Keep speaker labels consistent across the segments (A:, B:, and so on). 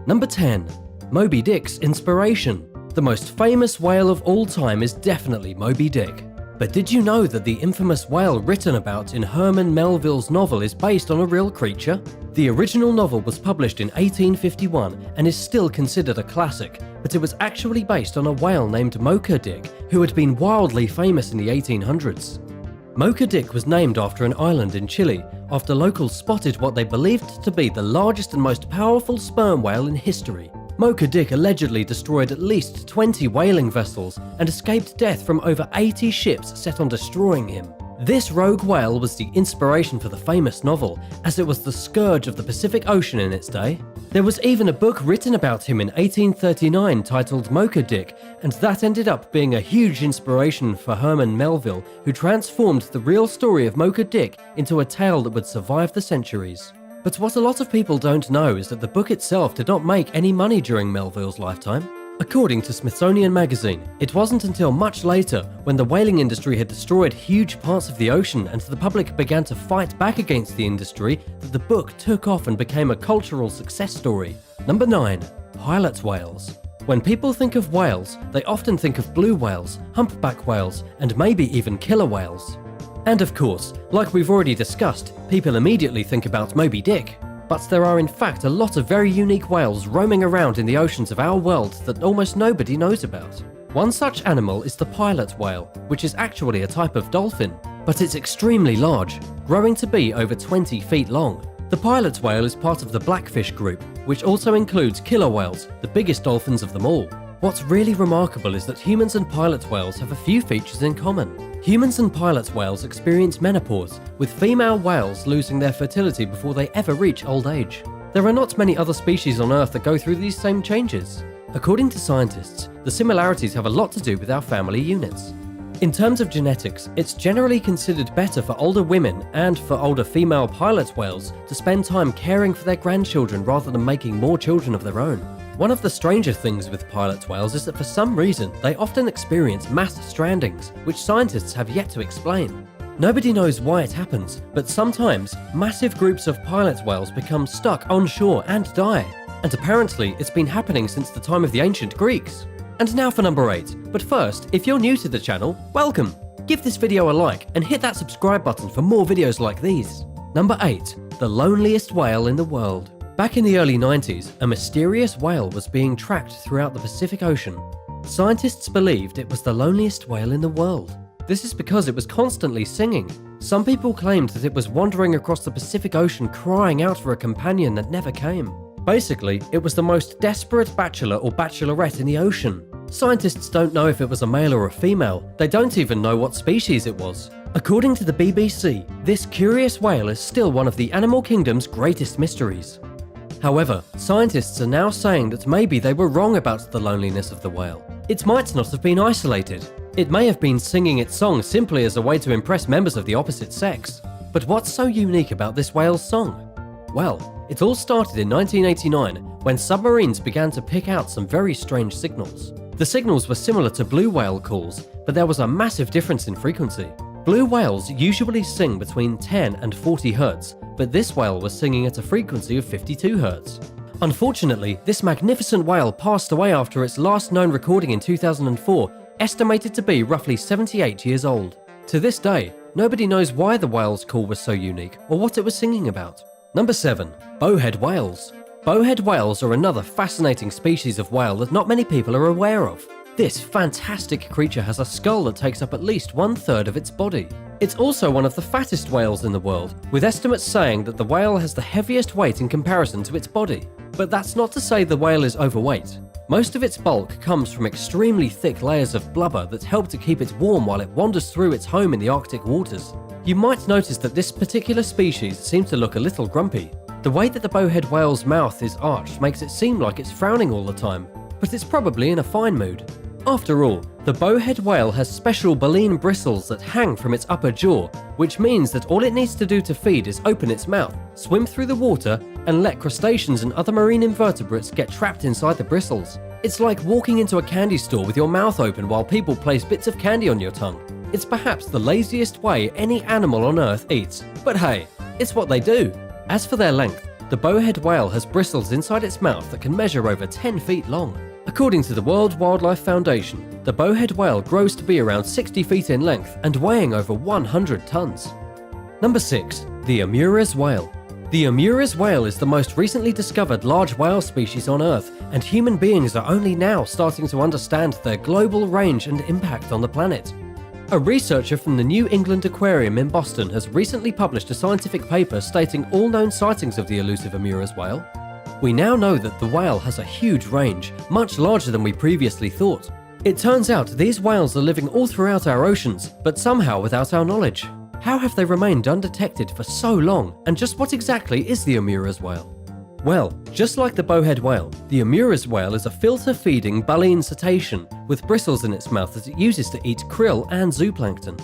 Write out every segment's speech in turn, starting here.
A: Number 10. Moby Dick's inspiration. The most famous whale of all time is definitely Moby Dick. But did you know that the infamous whale written about in Herman Melville's novel is based on a real creature? The original novel was published in 1851 and is still considered a classic, but it was actually based on a whale named Mocha Dick, who had been wildly famous in the 1800s. Mocha Dick was named after an island in Chile, after locals spotted what they believed to be the largest and most powerful sperm whale in history. Mocha Dick allegedly destroyed at least 20 whaling vessels and escaped death from over 80 ships set on destroying him. This rogue whale was the inspiration for the famous novel, as it was the scourge of the Pacific Ocean in its day. There was even a book written about him in 1839 titled Mocha Dick, and that ended up being a huge inspiration for Herman Melville, who transformed the real story of Mocha Dick into a tale that would survive the centuries. But what a lot of people don't know is that the book itself did not make any money during Melville's lifetime. According to Smithsonian Magazine, it wasn't until much later, when the whaling industry had destroyed huge parts of the ocean and the public began to fight back against the industry, that the book took off and became a cultural success story. Number 9. Pilot whales. When people think of whales, they often think of blue whales, humpback whales, and maybe even killer whales. And of course, like we've already discussed, people immediately think about Moby Dick. But there are in fact a lot of very unique whales roaming around in the oceans of our world that almost nobody knows about. One such animal is the pilot whale, which is actually a type of dolphin, but it's extremely large, growing to be over 20 feet long. The pilot whale is part of the blackfish group, which also includes killer whales, the biggest dolphins of them all. What's really remarkable is that humans and pilot whales have a few features in common. Humans and pilot whales experience menopause, with female whales losing their fertility before they ever reach old age. There are not many other species on Earth that go through these same changes. According to scientists, the similarities have a lot to do with our family units. In terms of genetics, it's generally considered better for older women and for older female pilot whales to spend time caring for their grandchildren rather than making more children of their own. One of the stranger things with pilot whales is that for some reason, they often experience mass strandings, which scientists have yet to explain. Nobody knows why it happens, but sometimes massive groups of pilot whales become stuck on shore and die. And apparently, it's been happening since the time of the ancient Greeks. And now for number 8. But first, if you're new to the channel, welcome! Give this video a like and hit that subscribe button for more videos like these. Number 8. The loneliest whale in the world. Back in the early 90s, a mysterious whale was being tracked throughout the Pacific Ocean. Scientists believed it was the loneliest whale in the world. This is because it was constantly singing. Some people claimed that it was wandering across the Pacific Ocean crying out for a companion that never came. Basically, it was the most desperate bachelor or bachelorette in the ocean. Scientists don't know if it was a male or a female. They don't even know what species it was. According to the BBC, this curious whale is still one of the animal kingdom's greatest mysteries. However, scientists are now saying that maybe they were wrong about the loneliness of the whale. It might not have been isolated. It may have been singing its song simply as a way to impress members of the opposite sex. But what's so unique about this whale's song? Well, it all started in 1989 when submarines began to pick out some very strange signals. The signals were similar to blue whale calls, but there was a massive difference in frequency. Blue whales usually sing between 10 and 40 Hz, but this whale was singing at a frequency of 52 Hz. Unfortunately, this magnificent whale passed away after its last known recording in 2004, estimated to be roughly 78 years old. To this day, nobody knows why the whale's call was so unique or what it was singing about. Number 7. Bowhead whales. Bowhead whales are another fascinating species of whale that not many people are aware of. This fantastic creature has a skull that takes up at least 1/3 of its body. It's also one of the fattest whales in the world, with estimates saying that the whale has the heaviest weight in comparison to its body. But that's not to say the whale is overweight. Most of its bulk comes from extremely thick layers of blubber that help to keep it warm while it wanders through its home in the Arctic waters. You might notice that this particular species seems to look a little grumpy. The way that the bowhead whale's mouth is arched makes it seem like it's frowning all the time, but it's probably in a fine mood. After all, the bowhead whale has special baleen bristles that hang from its upper jaw, which means that all it needs to do to feed is open its mouth, swim through the water, and let crustaceans and other marine invertebrates get trapped inside the bristles. It's like walking into a candy store with your mouth open while people place bits of candy on your tongue. It's perhaps the laziest way any animal on Earth eats. But hey, It's what they do. As for their length, the bowhead whale has bristles inside its mouth that can measure over 10 feet long. According to the World Wildlife Foundation, the bowhead whale grows to be around 60 feet in length and weighing over 100 tons. Number 6. The Amurus whale. The Amurus whale is the most recently discovered large whale species on Earth, and human beings are only now starting to understand their global range and impact on the planet. A researcher from the New England Aquarium in Boston has recently published a scientific paper stating all known sightings of the elusive Amurus whale. We now know that the whale has a huge range, much larger than we previously thought. It turns out these whales are living all throughout our oceans, but somehow without our knowledge. How have they remained undetected for so long, and just what exactly is the Amurus whale? Well, just like the bowhead whale, the Amurus whale is a filter-feeding baleen cetacean with bristles in its mouth that it uses to eat krill and zooplankton.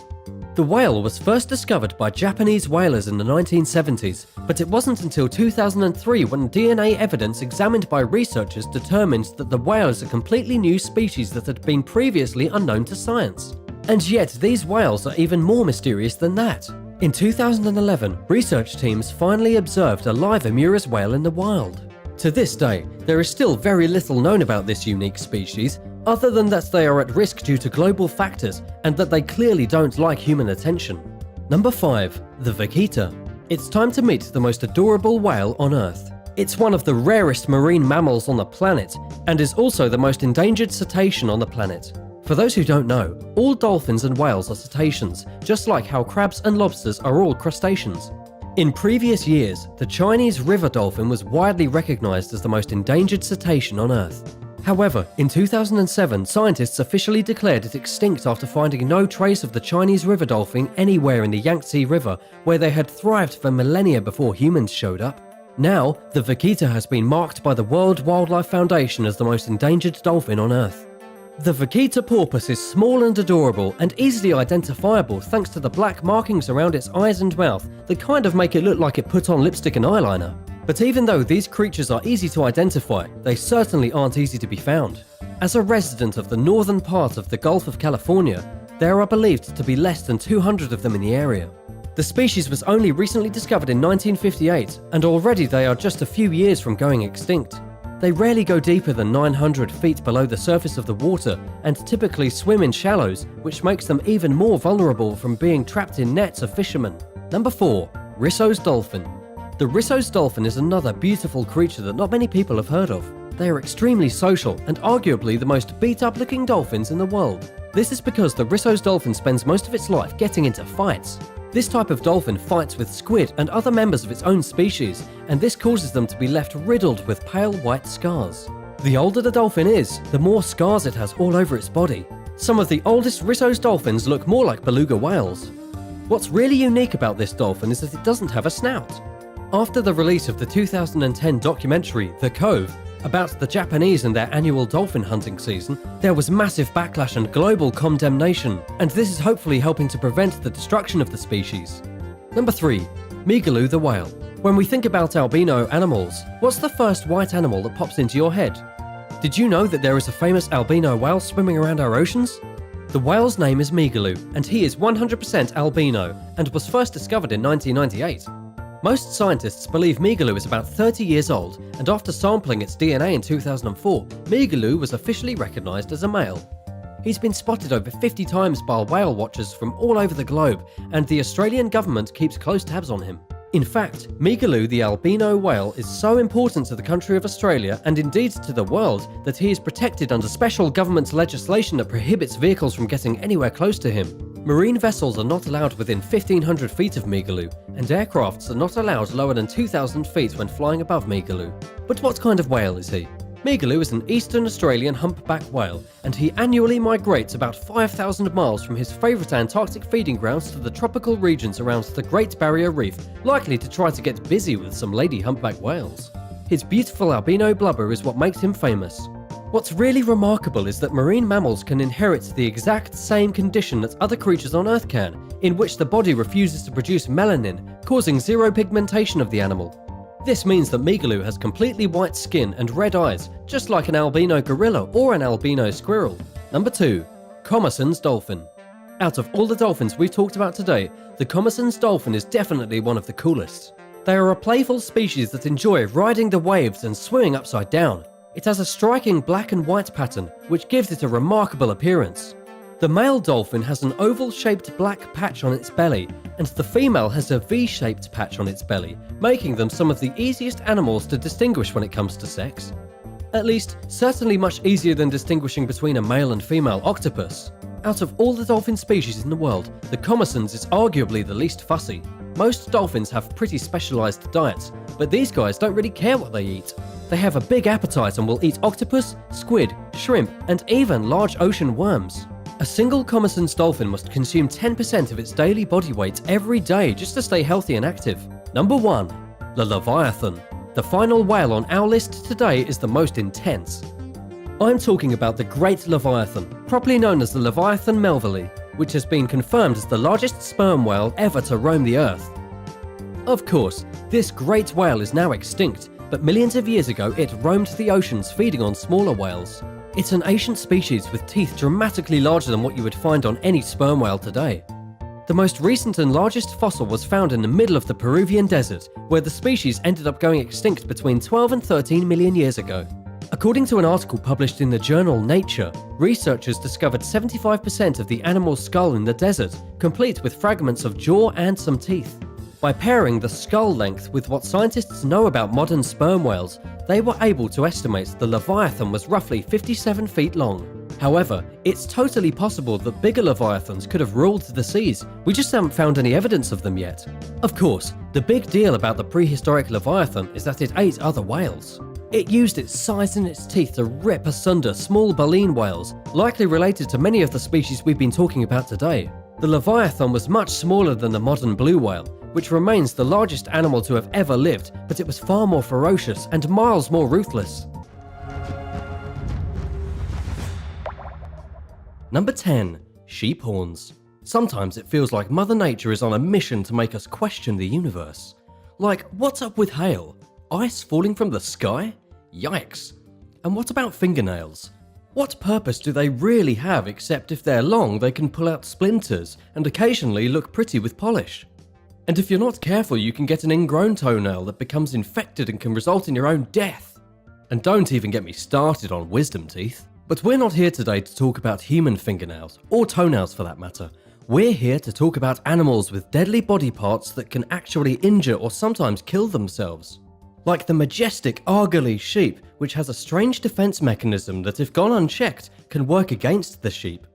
A: The whale was first discovered by Japanese whalers in the 1970s, but it wasn't until 2003 when DNA evidence examined by researchers determined that the whale is a completely new species that had been previously unknown to science. And yet these whales are even more mysterious than that. In 2011, research teams finally observed a live Amurus whale in the wild. To this day, there is still very little known about this unique species, other than that they are at risk due to global factors and that they clearly don't like human attention. Number 5. The Vaquita. It's time to meet the most adorable whale on Earth. It's one of the rarest marine mammals on the planet and is also the most endangered cetacean on the planet. For those who don't know, all dolphins and whales are cetaceans, just like how crabs and lobsters are all crustaceans. In previous years, the Chinese river dolphin was widely recognized as the most endangered cetacean on Earth. However, in 2007, scientists officially declared it extinct after finding no trace of the Chinese river dolphin anywhere in the Yangtze River, where they had thrived for millennia before humans showed up. Now, the Vaquita has been marked by the World Wildlife Foundation as the most endangered dolphin on Earth. The Vaquita porpoise is small and adorable and easily identifiable thanks to the black markings around its eyes and mouth that kind of make it look like it put on lipstick and eyeliner. But even though these creatures are easy to identify, they certainly aren't easy to be found. As a resident of the northern part of the Gulf of California, there are believed to be less than 200 of them in the area. The species was only recently discovered in 1958, and already they are just a few years from going extinct. They rarely go deeper than 900 feet below the surface of the water and typically swim in shallows, which makes them even more vulnerable from being trapped in nets of fishermen. Number 4. Risos Dolphin. The Risos Dolphin is another beautiful creature that not many people have heard of. They are extremely social and arguably the most beat-up looking dolphins in the world. This is because the Risos Dolphin spends most of its life getting into fights. This type of dolphin fights with squid and other members of its own species, and this causes them to be left riddled with pale white scars. The older the dolphin is, the more scars it has all over its body. Some of the oldest Risos dolphins look more like beluga whales. What's really unique about this dolphin is that it doesn't have a snout. After the release of the 2010 documentary The Cove about the Japanese and their annual dolphin hunting season, there was massive backlash and global condemnation, and this is hopefully helping to prevent the destruction of the species. Number 3. Megaloo the Whale. When we think about albino animals, what's the first white animal that pops into your head? Did you know that there is a famous albino whale swimming around our oceans? The whale's name is Megaloo, and he is 100% albino and was first discovered in 1998. Most scientists believe Megaloo is about 30 years old, and after sampling its DNA in 2004, Megaloo was officially recognised as a male. He's been spotted over 50 times by whale watchers from all over the globe, and the Australian government keeps close tabs on him. In fact, Megaloo the albino whale is so important to the country of Australia, and indeed to the world, that he is protected under special government legislation that prohibits vehicles from getting anywhere close to him. Marine vessels are not allowed within 1,500 feet of Megaloo, and aircrafts are not allowed lower than 2,000 feet when flying above Megaloo. But what kind of whale is he? Megaloo is an eastern Australian humpback whale, and he annually migrates about 5,000 miles from his favourite Antarctic feeding grounds to the tropical regions around the Great Barrier Reef, likely to try to get busy with some lady humpback whales. His beautiful albino blubber is what makes him famous. What's really remarkable is that marine mammals can inherit the exact same condition that other creatures on Earth can, in which the body refuses to produce melanin, causing zero pigmentation of the animal. This means that Megaloo has completely white skin and red eyes, just like an albino gorilla or an albino squirrel. Number 2. Commerson's Dolphin. Out of all the dolphins we've talked about today, the Commerson's dolphin is definitely one of the coolest. They are a playful species that enjoy riding the waves and swimming upside down. It has a striking black and white pattern, which gives it a remarkable appearance. The male dolphin has an oval-shaped black patch on its belly, and the female has a V-shaped patch on its belly, making them some of the easiest animals to distinguish when it comes to sex. At least, certainly much easier than distinguishing between a male and female octopus. Out of all the dolphin species in the world, the Commerson's is arguably the least fussy. Most dolphins have pretty specialised diets, but these guys don't really care what they eat. They have a big appetite and will eat octopus, squid, shrimp, and even large ocean worms. A single Commerson's dolphin must consume 10% of its daily body weight every day just to stay healthy and active. Number 1. The Leviathan. The final whale on our list today is the most intense. I'm talking about the Great Leviathan, properly known as the Leviathan melvillei, which has been confirmed as the largest sperm whale ever to roam the earth. Of course, this great whale is now extinct, but millions of years ago it roamed the oceans feeding on smaller whales. It's an ancient species with teeth dramatically larger than what you would find on any sperm whale today. The most recent and largest fossil was found in the middle of the Peruvian desert, where the species ended up going extinct between 12 and 13 million years ago. According to an article published in the journal Nature, researchers discovered 75% of the animal's skull in the desert, complete with fragments of jaw and some teeth. By pairing the skull length with what scientists know about modern sperm whales, they were able to estimate the Leviathan was roughly 57 feet long. However, it's totally possible that bigger Leviathans could have ruled the seas, we just haven't found any evidence of them yet. Of course, the big deal about the prehistoric Leviathan is that it ate other whales. It used its size and its teeth to rip asunder small baleen whales, likely related to many of the species we've been talking about today. The Leviathan was much smaller than the modern blue whale, which remains the largest animal to have ever lived, but it was far more ferocious and miles more ruthless. Number 10. Sheep horns. Sometimes it feels like Mother Nature is on a mission to make us question the universe. Like, what's up with hail? Ice falling from the sky? Yikes. And what about fingernails? What purpose do they really have except if they're long they can pull out splinters and occasionally look pretty with polish? And if you're not careful you can get an ingrown toenail that becomes infected and can result in your own death. And don't even get me started on wisdom teeth. But we're not here today to talk about human fingernails, or toenails for that matter. We're here to talk about animals with deadly body parts that can actually injure or sometimes kill themselves. Like the majestic Argali sheep, which has a strange defense mechanism that if gone unchecked can work against the sheep.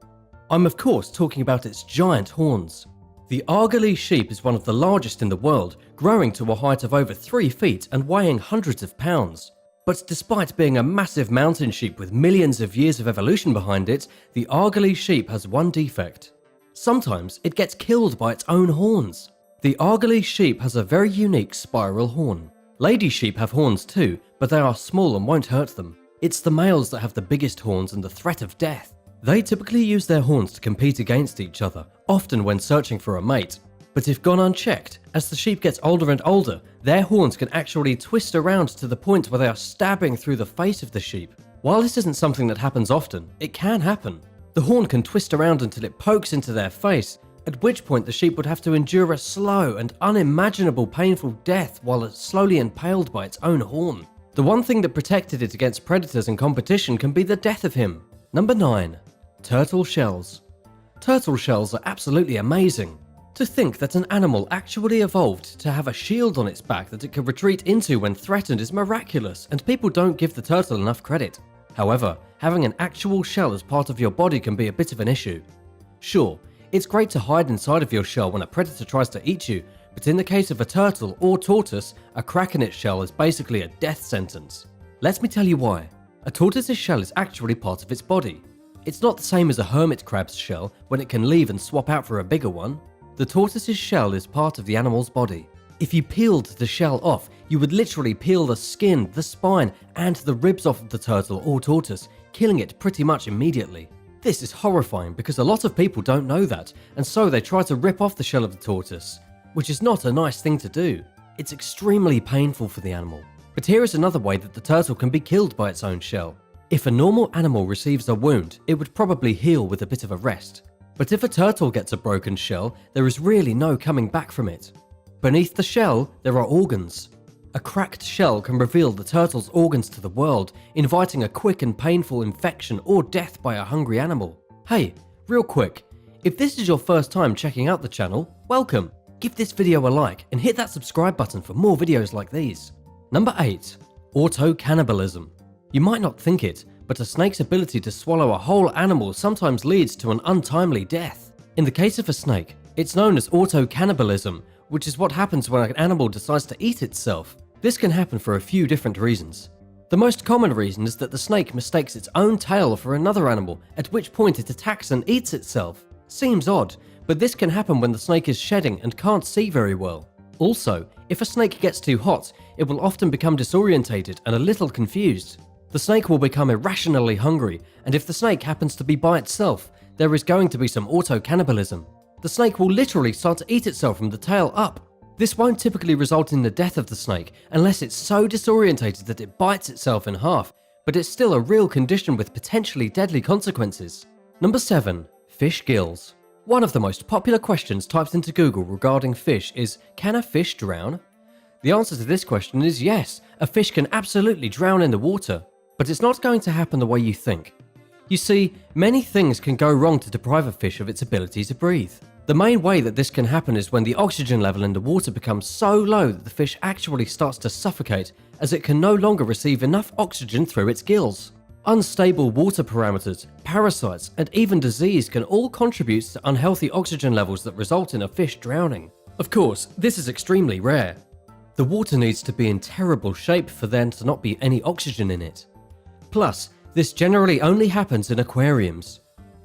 A: I'm of course talking about its giant horns. The Argali sheep is one of the largest in the world, growing to a height of over 3 feet and weighing hundreds of pounds. But despite being a massive mountain sheep with millions of years of evolution behind it, the Argali sheep has one defect. Sometimes it gets killed by its own horns. The Argali sheep has a very unique spiral horn. Lady sheep have horns too, but they are small and won't hurt them. It's the males that have the biggest horns and the threat of death. They typically use their horns to compete against each other, often when searching for a mate. But if gone unchecked, as the sheep gets older and older, their horns can actually twist around to the point where they are stabbing through the face of the sheep. While this isn't something that happens often, it can happen. The horn can twist around until it pokes into their face, at which point the sheep would have to endure a slow and unimaginable painful death while it's slowly impaled by its own horn. The one thing that protected it against predators and competition can be the death of him. Number 9. Turtle shells. Turtle shells are absolutely amazing. To think that an animal actually evolved to have a shield on its back that it can retreat into when threatened is miraculous, and people don't give the turtle enough credit. However, having an actual shell as part of your body can be a bit of an issue. Sure, it's great to hide inside of your shell when a predator tries to eat you, but in the case of a turtle or tortoise, a crack in its shell is basically a death sentence. Let me tell you why. A tortoise's shell is actually part of its body. It's not the same as a hermit crab's shell when it can leave and swap out for a bigger one. The tortoise's shell is part of the animal's body. If you peeled the shell off, you would literally peel the skin, the spine, and the ribs off of the turtle or tortoise, killing it pretty much immediately. This is horrifying because a lot of people don't know that, and so they try to rip off the shell of the tortoise, which is not a nice thing to do. It's extremely painful for the animal. But here is another way that the turtle can be killed by its own shell. If a normal animal receives a wound, it would probably heal with a bit of a rest. But if a turtle gets a broken shell, there is really no coming back from it. Beneath the shell, there are organs. A cracked shell can reveal the turtle's organs to the world, inviting a quick and painful infection or death by a hungry animal. Hey, real quick, if this is your first time checking out the channel, welcome. Give this video a like and hit that subscribe button for more videos like these. Number 8. Autocannibalism. You might not think it, but a snake's ability to swallow a whole animal sometimes leads to an untimely death. In the case of a snake, it's known as autocannibalism, which is what happens when an animal decides to eat itself. This can happen for a few different reasons. The most common reason is that the snake mistakes its own tail for another animal, at which point it attacks and eats itself. Seems odd, but this can happen when the snake is shedding and can't see very well. Also, if a snake gets too hot, it will often become disorientated and a little confused. The snake will become irrationally hungry, and if the snake happens to be by itself, there is going to be some autocannibalism. The snake will literally start to eat itself from the tail up. This won't typically result in the death of the snake unless it's so disorientated that it bites itself in half, but it's still a real condition with potentially deadly consequences. Number 7. Fish gills. One of the most popular questions typed into Google regarding fish is, can a fish drown? The answer to this question is yes, a fish can absolutely drown in the water, but it's not going to happen the way you think. You see, many things can go wrong to deprive a fish of its ability to breathe. The main way that this can happen is when the oxygen level in the water becomes so low that the fish actually starts to suffocate, as it can no longer receive enough oxygen through its gills. Unstable water parameters, parasites, and even disease can all contribute to unhealthy oxygen levels that result in a fish drowning. Of course, this is extremely rare. The water needs to be in terrible shape for there to not be any oxygen in it. Plus, this generally only happens in aquariums.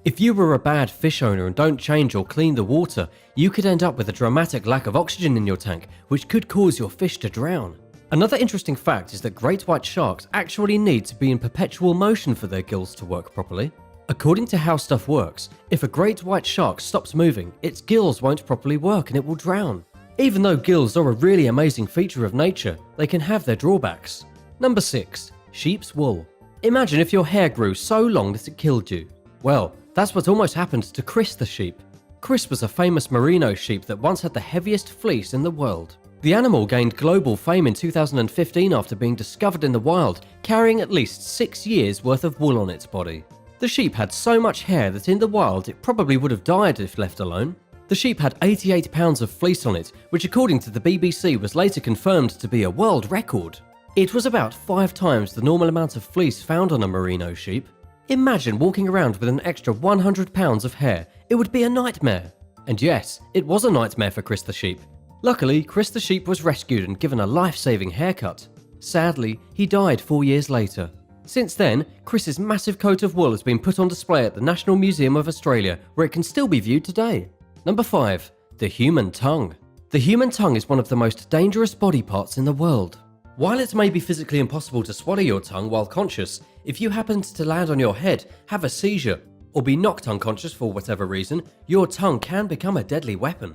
A: If you were a bad fish owner and don't change or clean the water, you could end up with a dramatic lack of oxygen in your tank, which could cause your fish to drown. Another interesting fact is that great white sharks actually need to be in perpetual motion for their gills to work properly. According to how stuff works, if a great white shark stops moving, its gills won't properly work and it will drown. Even though gills are a really amazing feature of nature, they can have their drawbacks. Number 6. Sheep's wool. Imagine if your hair grew so long that it killed you. Well, that's what almost happened to Chris the sheep. Chris was a famous merino sheep that once had the heaviest fleece in the world. The animal gained global fame in 2015 after being discovered in the wild, carrying at least 6 years worth of wool on its body. The sheep had so much hair that in the wild it probably would have died if left alone. The sheep had 88 pounds of fleece on it, which according to the BBC was later confirmed to be a world record. It was about 5 times the normal amount of fleece found on a merino sheep. Imagine walking around with an extra 100 pounds of hair. It would be a nightmare. And yes, it was a nightmare for Chris the sheep. Luckily, Chris the sheep was rescued and given a life-saving haircut. Sadly, he died 4 years later. Since then, Chris's massive coat of wool has been put on display at the National Museum of Australia, where it can still be viewed today. Number 5. The human tongue. The human tongue is one of the most dangerous body parts in the world. While it may be physically impossible to swallow your tongue while conscious, if you happen to land on your head, have a seizure, or be knocked unconscious for whatever reason, your tongue can become a deadly weapon.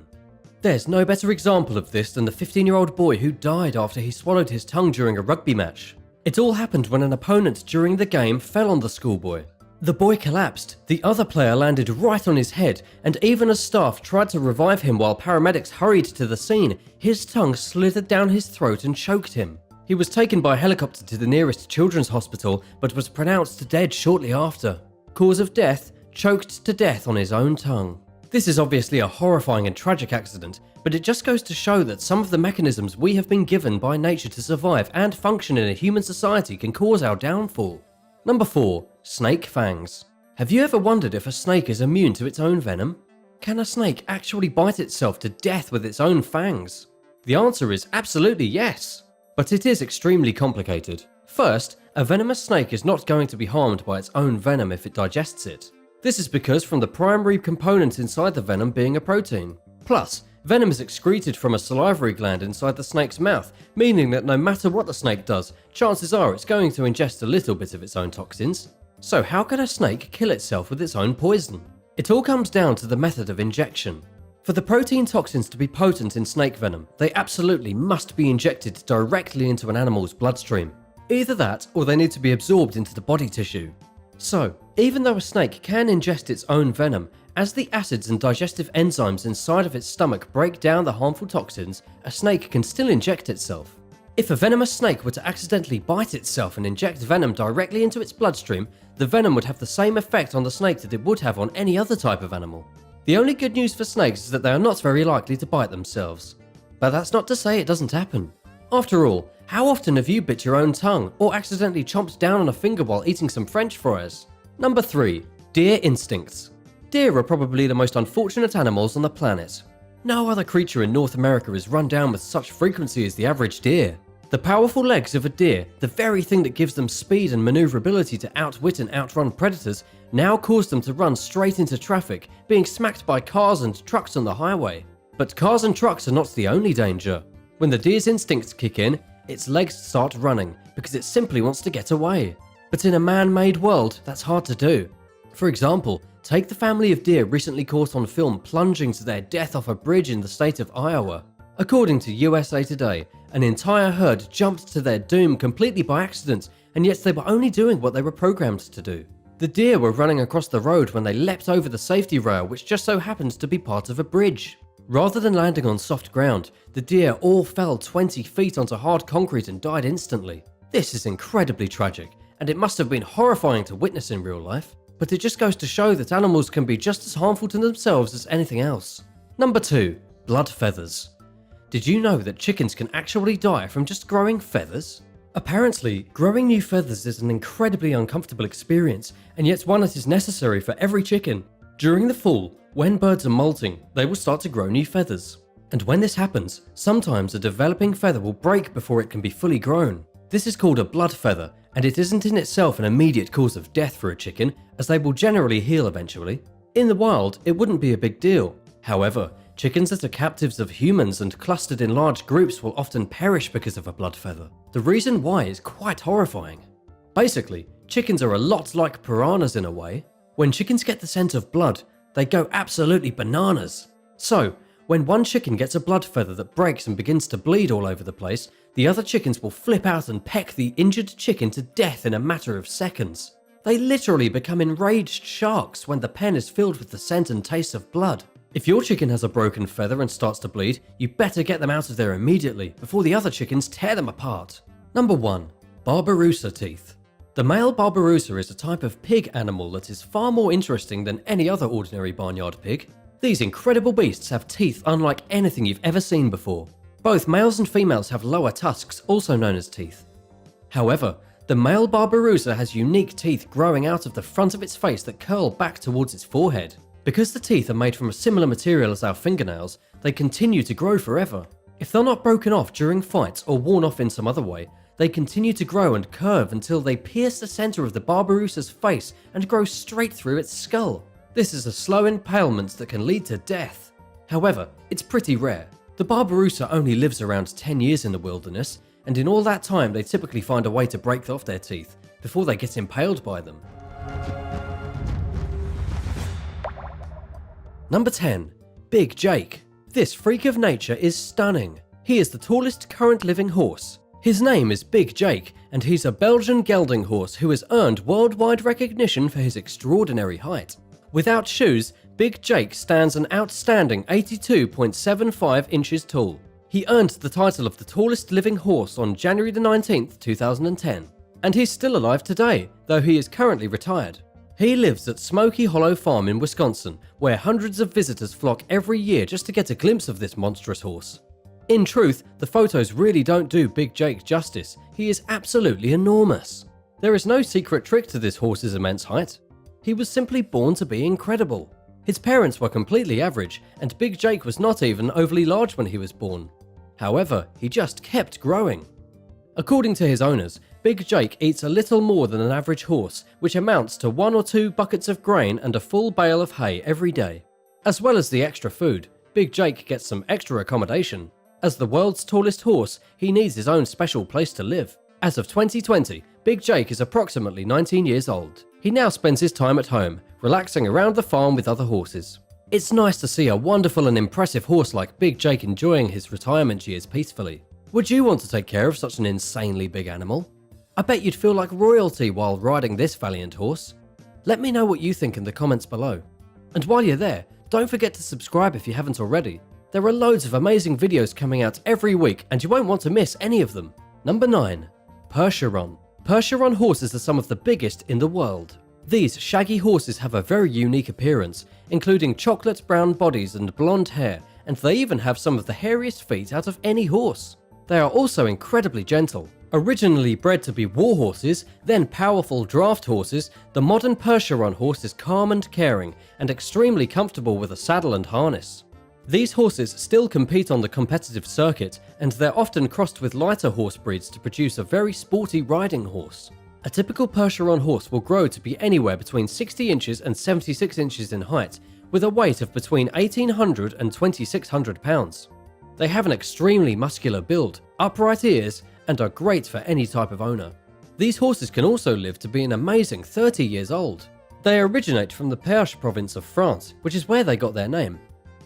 A: There's no better example of this than the 15-year-old boy who died after he swallowed his tongue during a rugby match. It all happened when an opponent during the game fell on the schoolboy. The boy collapsed, the other player landed right on his head, and even as staff tried to revive him while paramedics hurried to the scene, his tongue slithered down his throat and choked him. He was taken by helicopter to the nearest children's hospital, but was pronounced dead shortly after. Cause of death: choked to death on his own tongue. This is obviously a horrifying and tragic accident, but it just goes to show that some of the mechanisms we have been given by nature to survive and function in a human society can cause our downfall. Number 4. Snake fangs. Have you ever wondered if a snake is immune to its own venom? Can a snake actually bite itself to death with its own fangs? The answer is absolutely yes. But it is extremely complicated. First, a venomous snake is not going to be harmed by its own venom if it digests it. This is because from the primary component inside the venom being a protein. Plus, venom is excreted from a salivary gland inside the snake's mouth, meaning that no matter what the snake does, chances are it's going to ingest a little bit of its own toxins. So how can a snake kill itself with its own poison? It all comes down to the method of injection. For the protein toxins to be potent in snake venom, they absolutely must be injected directly into an animal's bloodstream. Either that, or they need to be absorbed into the body tissue. So, even though a snake can ingest its own venom, as the acids and digestive enzymes inside of its stomach break down the harmful toxins, a snake can still inject itself. If a venomous snake were to accidentally bite itself and inject venom directly into its bloodstream, the venom would have the same effect on the snake that it would have on any other type of animal. The only good news for snakes is that they are not very likely to bite themselves. But that's not to say it doesn't happen. After all, how often have you bit your own tongue or accidentally chomped down on a finger while eating some French fries? Number 3. Deer instincts. Deer are probably the most unfortunate animals on the planet. No other creature in North America is run down with such frequency as the average deer. The powerful legs of a deer, the very thing that gives them speed and maneuverability to outwit and outrun predators, now cause them to run straight into traffic, being smacked by cars and trucks on the highway. But cars and trucks are not the only danger. When the deer's instincts kick in, its legs start running because it simply wants to get away. But in a man-made world, that's hard to do. For example, take the family of deer recently caught on film plunging to their death off a bridge in the state of Iowa. According to USA Today, an entire herd jumped to their doom completely by accident, and yet they were only doing what they were programmed to do. The deer were running across the road when they leapt over the safety rail, which just so happened to be part of a bridge. Rather than landing on soft ground, the deer all fell 20 feet onto hard concrete and died instantly. This is incredibly tragic, and it must have been horrifying to witness in real life, but it just goes to show that animals can be just as harmful to themselves as anything else. Number 2. Blood feathers. Did you know that chickens can actually die from just growing feathers? Apparently, growing new feathers is an incredibly uncomfortable experience, and yet one that is necessary for every chicken. During the fall, when birds are molting, they will start to grow new feathers. And when this happens, sometimes a developing feather will break before it can be fully grown. This is called a blood feather, and it isn't in itself an immediate cause of death for a chicken, as they will generally heal eventually. In the wild, it wouldn't be a big deal. However, chickens that are captives of humans and clustered in large groups will often perish because of a blood feather. The reason why is quite horrifying. Basically, chickens are a lot like piranhas in a way. When chickens get the scent of blood, they go absolutely bananas. So, when one chicken gets a blood feather that breaks and begins to bleed all over the place, the other chickens will flip out and peck the injured chicken to death in a matter of seconds. They literally become enraged sharks when the pen is filled with the scent and taste of blood. If your chicken has a broken feather and starts to bleed, you better get them out of there immediately before the other chickens tear them apart. Number 1. Barbarossa teeth. The male Barbarossa is a type of pig animal that is far more interesting than any other ordinary barnyard pig. These incredible beasts have teeth unlike anything you've ever seen before. Both males and females have lower tusks, also known as teeth. However, the male Barbarossa has unique teeth growing out of the front of its face that curl back towards its forehead. Because the teeth are made from a similar material as our fingernails, they continue to grow forever. If they're not broken off during fights or worn off in some other way, they continue to grow and curve until they pierce the center of the Barbarossa's face and grow straight through its skull. This is a slow impalement that can lead to death. However, it's pretty rare. The Barbarossa only lives around 10 years in the wilderness, and in all that time they typically find a way to break off their teeth before they get impaled by them. Number 10. Big Jake. This freak of nature is stunning. He is the tallest current living horse. His name is Big Jake, and he's a Belgian gelding horse who has earned worldwide recognition for his extraordinary height. Without shoes, Big Jake stands an outstanding 82.75 inches tall. He earned the title of the tallest living horse on January 19th, 2010. And he's still alive today, though he is currently retired. He lives at Smoky Hollow Farm in Wisconsin, where hundreds of visitors flock every year just to get a glimpse of this monstrous horse. In truth, the photos really don't do Big Jake justice. He is absolutely enormous. There is no secret trick to this horse's immense height. He was simply born to be incredible. His parents were completely average, and Big Jake was not even overly large when he was born. However, he just kept growing. According to his owners, Big Jake eats a little more than an average horse, which amounts to 1 or 2 buckets of grain and a full bale of hay every day. As well as the extra food, Big Jake gets some extra accommodation. As the world's tallest horse, he needs his own special place to live. As of 2020, Big Jake is approximately 19 years old. He now spends his time at home, relaxing around the farm with other horses. It's nice to see a wonderful and impressive horse like Big Jake enjoying his retirement years peacefully. Would you want to take care of such an insanely big animal? I bet you'd feel like royalty while riding this valiant horse. Let me know what you think in the comments below. And while you're there, don't forget to subscribe if you haven't already. There are loads of amazing videos coming out every week and you won't want to miss any of them. Number 9. Percheron. Percheron horses are some of the biggest in the world. These shaggy horses have a very unique appearance, including chocolate brown bodies and blonde hair, and they even have some of the hairiest feet out of any horse. They are also incredibly gentle. Originally bred to be war horses, then powerful draft horses, the modern Percheron horse is calm and caring, and extremely comfortable with a saddle and harness. These horses still compete on the competitive circuit, and they're often crossed with lighter horse breeds to produce a very sporty riding horse. A typical Percheron horse will grow to be anywhere between 60 inches and 76 inches in height, with a weight of between 1,800 and 2,600 pounds. They have an extremely muscular build, upright ears, and are great for any type of owner. These horses can also live to be an amazing 30 years old. They originate from the Perche province of France, which is where they got their name.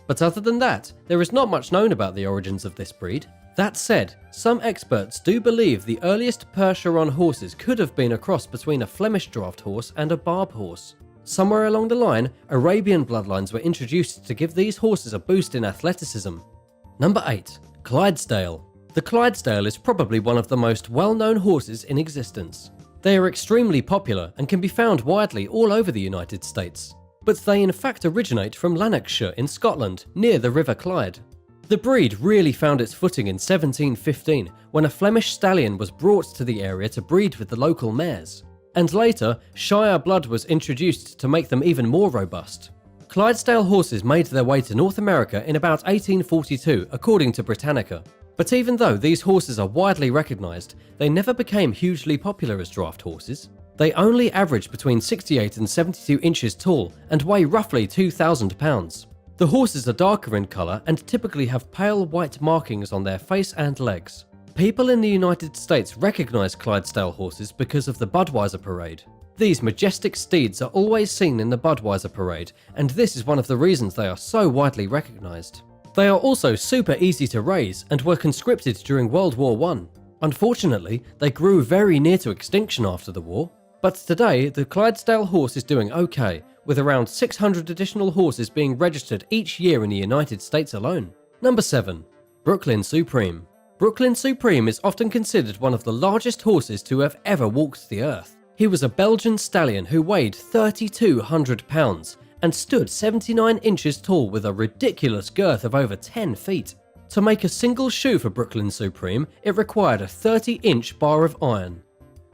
A: But other than that, there is not much known about the origins of this breed. That said, some experts do believe the earliest Percheron horses could have been a cross between a Flemish draft horse and a Barb horse. Somewhere along the line, Arabian bloodlines were introduced to give these horses a boost in athleticism. Number 8. Clydesdale. The Clydesdale is probably one of the most well-known horses in existence. They are extremely popular and can be found widely all over the United States. But they in fact originate from Lanarkshire in Scotland, near the River Clyde. The breed really found its footing in 1715 when a Flemish stallion was brought to the area to breed with the local mares. And later, Shire blood was introduced to make them even more robust. Clydesdale horses made their way to North America in about 1842 according to Britannica. But even though these horses are widely recognised, they never became hugely popular as draft horses. They only average between 68 and 72 inches tall and weigh roughly 2,000 pounds. The horses are darker in colour and typically have pale white markings on their face and legs. People in the United States recognise Clydesdale horses because of the Budweiser Parade. These majestic steeds are always seen in the Budweiser Parade, and this is one of the reasons they are so widely recognised. They are also super easy to raise and were conscripted during World War I. Unfortunately, they grew very near to extinction after the war. But today, the Clydesdale horse is doing okay, with around 600 additional horses being registered each year in the United States alone. Number 7. Brooklyn Supreme. Brooklyn Supreme is often considered one of the largest horses to have ever walked the earth. He was a Belgian stallion who weighed 3,200 pounds and stood 79 inches tall with a ridiculous girth of over 10 feet. To make a single shoe for Brooklyn Supreme, it required a 30-inch bar of iron.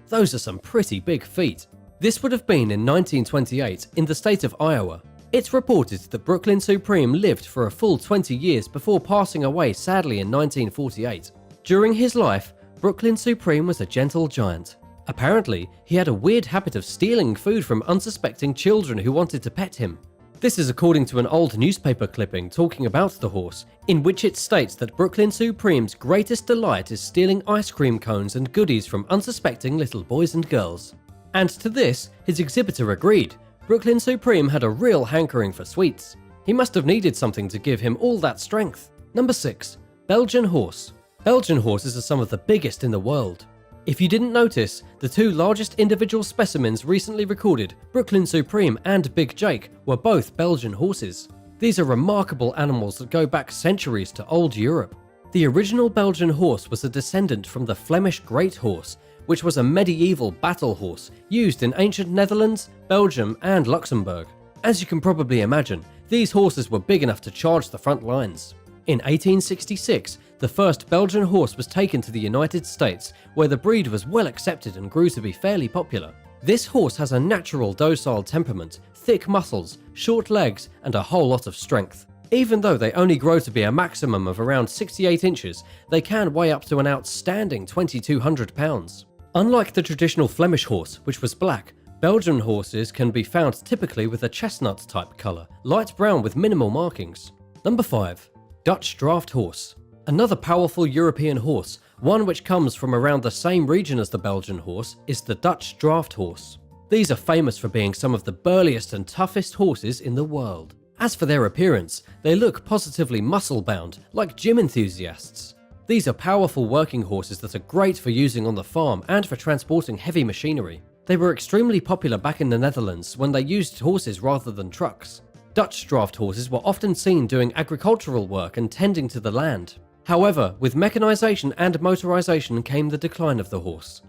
A: Those are some pretty big feet. This would have been in 1928 in the state of Iowa. It's reported that Brooklyn Supreme lived for a full 20 years before passing away sadly in 1948. During his life, Brooklyn Supreme was a gentle giant. Apparently, he had a weird habit of stealing food from unsuspecting children who wanted to pet him. This is according to an old newspaper clipping talking about the horse, in which it states that Brooklyn Supreme's greatest delight is stealing ice cream cones and goodies from unsuspecting little boys and girls. And to this, his exhibitor agreed. Brooklyn Supreme had a real hankering for sweets. He must have needed something to give him all that strength. Number 6. Belgian Horse. Belgian horses are some of the biggest in the world. If you didn't notice, the two largest individual specimens recently recorded, Brooklyn Supreme and Big Jake, were both Belgian horses. These are remarkable animals that go back centuries to old Europe. The original Belgian horse was a descendant from the Flemish Great Horse, which was a medieval battle horse used in ancient Netherlands, Belgium and Luxembourg. As you can probably imagine, these horses were big enough to charge the front lines. In 1866, the first Belgian horse was taken to the United States, where the breed was well accepted and grew to be fairly popular. This horse has a natural docile temperament, thick muscles, short legs, and a whole lot of strength. Even though they only grow to be a maximum of around 68 inches, they can weigh up to an outstanding 2,200 pounds. Unlike the traditional Flemish horse, which was black, Belgian horses can be found typically with a chestnut type colour, light brown with minimal markings. Number 5. Dutch Draft Horse. Another powerful European horse, one which comes from around the same region as the Belgian horse, is the Dutch Draft Horse. These are famous for being some of the burliest and toughest horses in the world. As for their appearance, they look positively muscle-bound, like gym enthusiasts. These are powerful working horses that are great for using on the farm and for transporting heavy machinery. They were extremely popular back in the Netherlands when they used horses rather than trucks. Dutch draft horses were often seen doing agricultural work and tending to the land. However, with mechanisation and motorisation came the decline of the horse.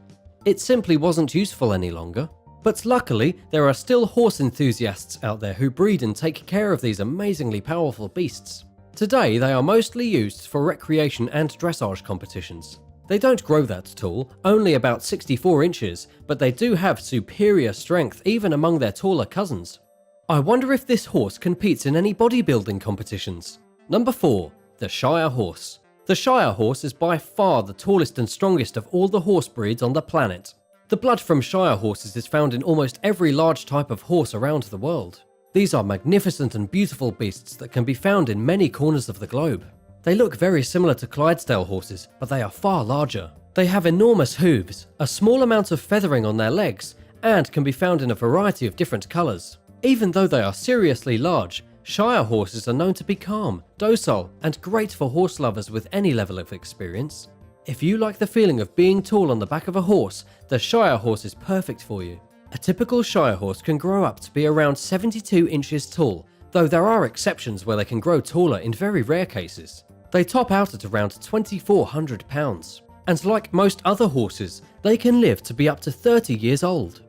A: It simply wasn't useful any longer. But luckily, there are still horse enthusiasts out there who breed and take care of these amazingly powerful beasts. Today, they are mostly used for recreation and dressage competitions. They don't grow that tall, only about 64 inches, but they do have superior strength even among their taller cousins. I wonder if this horse competes in any bodybuilding competitions. Number 4. The Shire Horse. The Shire Horse is by far the tallest and strongest of all the horse breeds on the planet. The blood from Shire horses is found in almost every large type of horse around the world. These are magnificent and beautiful beasts that can be found in many corners of the globe. They look very similar to Clydesdale horses, but they are far larger. They have enormous hooves, a small amount of feathering on their legs, and can be found in a variety of different colours. Even though they are seriously large, Shire horses are known to be calm, docile, and great for horse lovers with any level of experience. If you like the feeling of being tall on the back of a horse, the Shire Horse is perfect for you. A typical Shire Horse can grow up to be around 72 inches tall, though there are exceptions where they can grow taller in very rare cases. They top out at around 2,400 pounds. And like most other horses, they can live to be up to 30 years old.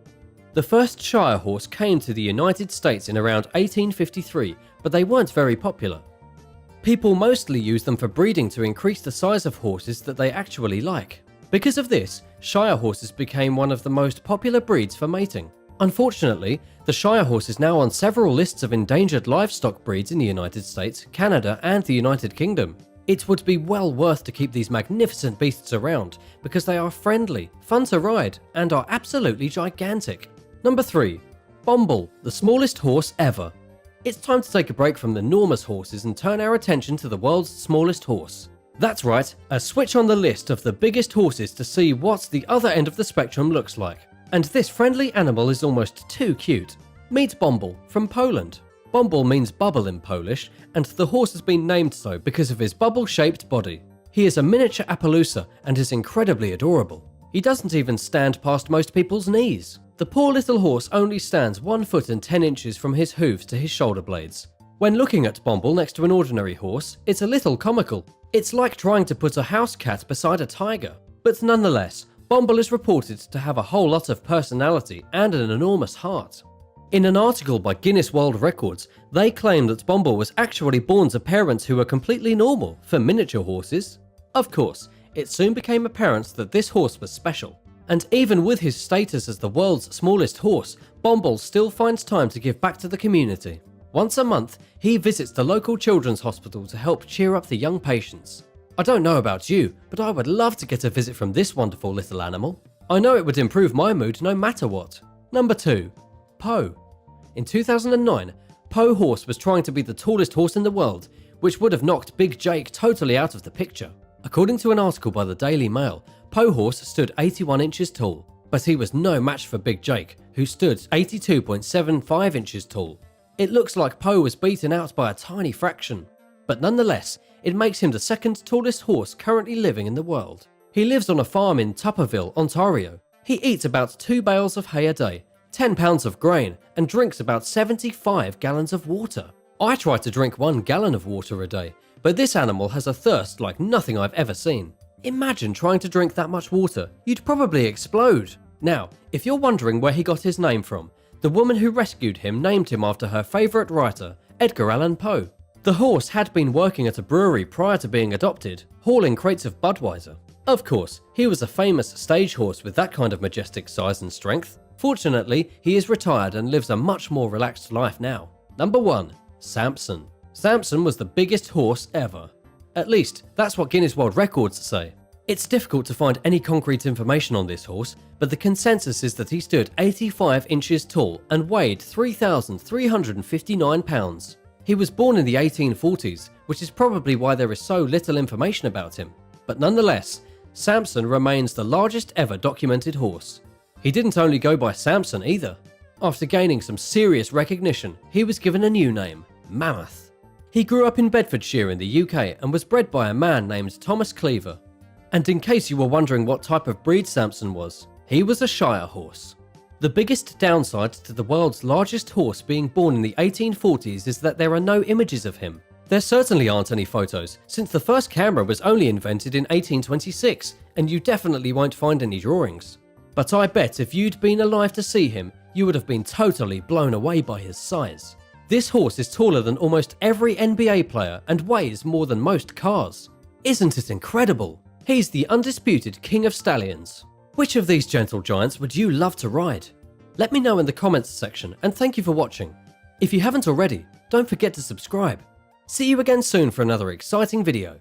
A: The first Shire Horse came to the United States in around 1853, but they weren't very popular. People mostly use them for breeding to increase the size of horses that they actually like. Because of this, Shire horses became one of the most popular breeds for mating. Unfortunately, the Shire Horse is now on several lists of endangered livestock breeds in the United States, Canada, and the United Kingdom. It would be well worth to keep these magnificent beasts around because they are friendly, fun to ride, and are absolutely gigantic. Number 3. Bumble, the smallest horse ever. It's time to take a break from the enormous horses and turn our attention to the world's smallest horse. That's right, a switch on the list of the biggest horses to see what the other end of the spectrum looks like. And this friendly animal is almost too cute. Meet Bumble from Poland. Bumble means bubble in Polish, and the horse has been named so because of his bubble-shaped body. He is a miniature Appaloosa and is incredibly adorable. He doesn't even stand past most people's knees. The poor little horse only stands 1 foot and 10 inches from his hooves to his shoulder blades. When looking at Bumble next to an ordinary horse, it's a little comical. It's like trying to put a house cat beside a tiger. But nonetheless, Bumble is reported to have a whole lot of personality and an enormous heart. In an article by Guinness World Records, they claim that Bumble was actually born to parents who were completely normal for miniature horses. Of course, it soon became apparent that this horse was special. And even with his status as the world's smallest horse, Bumble still finds time to give back to the community. Once a month, he visits the local children's hospital to help cheer up the young patients. I don't know about you, but I would love to get a visit from this wonderful little animal. I know it would improve my mood no matter what. Number 2. Poe. In 2009, Poe Horse was trying to be the tallest horse in the world, which would have knocked Big Jake totally out of the picture. According to an article by the Daily Mail, Poe Horse stood 81 inches tall, but he was no match for Big Jake, who stood 82.75 inches tall. It looks like Poe was beaten out by a tiny fraction, but nonetheless, it makes him the second tallest horse currently living in the world. He lives on a farm in Tupperville, Ontario. He eats about 2 bales of hay a day, 10 pounds of grain, and drinks about 75 gallons of water. I try to drink 1 gallon of water a day, but this animal has a thirst like nothing I've ever seen. Imagine trying to drink that much water, you'd probably explode. Now, if you're wondering where he got his name from, the woman who rescued him named him after her favourite writer, Edgar Allan Poe. The horse had been working at a brewery prior to being adopted, hauling crates of Budweiser. Of course, he was a famous stage horse with that kind of majestic size and strength. Fortunately, he is retired and lives a much more relaxed life now. Number 1. Samson. Samson was the biggest horse ever. At least, that's what Guinness World Records say. It's difficult to find any concrete information on this horse, but the consensus is that he stood 85 inches tall and weighed 3,359 pounds. He was born in the 1840s, which is probably why there is so little information about him. But nonetheless, Samson remains the largest ever documented horse. He didn't only go by Samson either. After gaining some serious recognition, he was given a new name, Mammoth. He grew up in Bedfordshire in the UK and was bred by a man named Thomas Cleaver. And in case you were wondering what type of breed Samson was, he was a Shire horse. The biggest downside to the world's largest horse being born in the 1840s is that there are no images of him. There certainly aren't any photos, since the first camera was only invented in 1826, and you definitely won't find any drawings. But I bet if you'd been alive to see him, you would have been totally blown away by his size. This horse is taller than almost every NBA player and weighs more than most cars. Isn't it incredible? He's the undisputed king of stallions. Which of these gentle giants would you love to ride? Let me know in the comments section, and thank you for watching. If you haven't already, don't forget to subscribe. See you again soon for another exciting video.